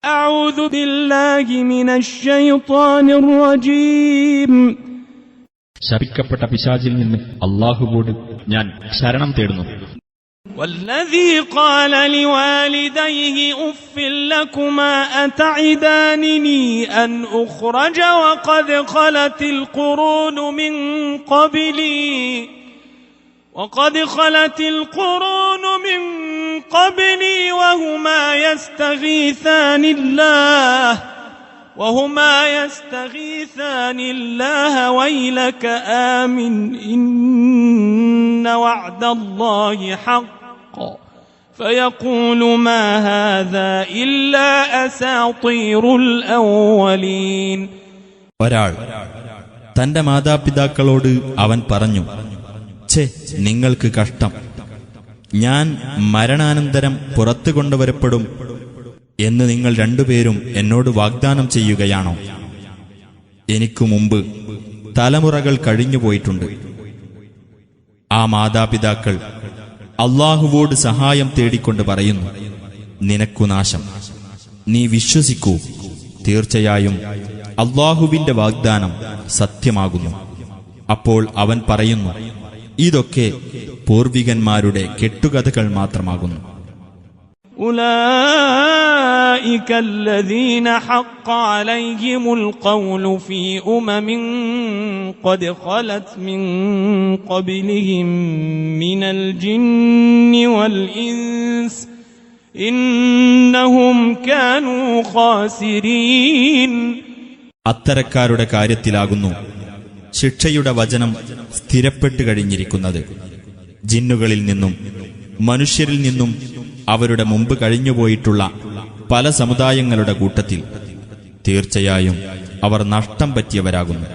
أعوذ بالله من الشيطان الرجيم. ശപിക്കപ്പെട്ട പിശാചിൽ നിന്ന് അല്ലാഹുവോട് ഞാൻ ശരണം തേടുന്നു. والذي قال لوالديه أف لكما أتعدانني أن أخرج وقد خلت القرون من قبلي وهما يستغيثان الله ويلك آمن إن وعد الله حق فيقول ما هذا إلا أساطير الأولين. ഒരാൾ തന്റെ മാതാപിതാക്കളോട് അവൻ പറഞ്ഞു, ഛേ, നിങ്ങൾക്ക് കഷ്ടം, ഞാൻ മരണാനന്തരം പുറത്തു കൊണ്ടുവരപ്പെടും എന്ന് നിങ്ങൾ രണ്ടുപേരും എന്നോട് വാഗ്ദാനം ചെയ്യുകയാണോ? എനിക്കു മുമ്പ് തലമുറകൾ കഴിഞ്ഞുപോയിട്ടുണ്ട്. ആ മാതാപിതാക്കൾ അല്ലാഹുവോട് സഹായം തേടിക്കൊണ്ട് പറയുന്നു, നിനക്കു നാശം, നീ വിശ്വസിക്കൂ, തീർച്ചയായും അല്ലാഹുവിന്റെ വാഗ്ദാനം സത്യമാകുന്നു. അപ്പോൾ അവൻ പറയുന്നു, ഇതൊക്കെ പൂർവികന്മാരുടെ കെട്ടുകഥകൾ മാത്രമാകുന്നു. أولئك الذين حق عليهم القول في أمم قد خلت من قبلهم من الجن والإنس إنهم كانوا خاسرين. അത്തരക്കാരുടെ കാര്യത്തിലാകുന്നു ശിക്ഷയുടെ വചനം സ്ഥിരപ്പെട്ടു കഴിഞ്ഞിരിക്കുന്നത്. ജിന്നുകളിൽ നിന്നും മനുഷ്യരിൽ നിന്നും അവരുടെ മുമ്പ് കഴിഞ്ഞുപോയിട്ടുള്ള പല സമുദായങ്ങളുടെ കൂട്ടത്തിൽ തീർച്ചയായും അവർ നഷ്ടം പറ്റിയവരാകുന്നു.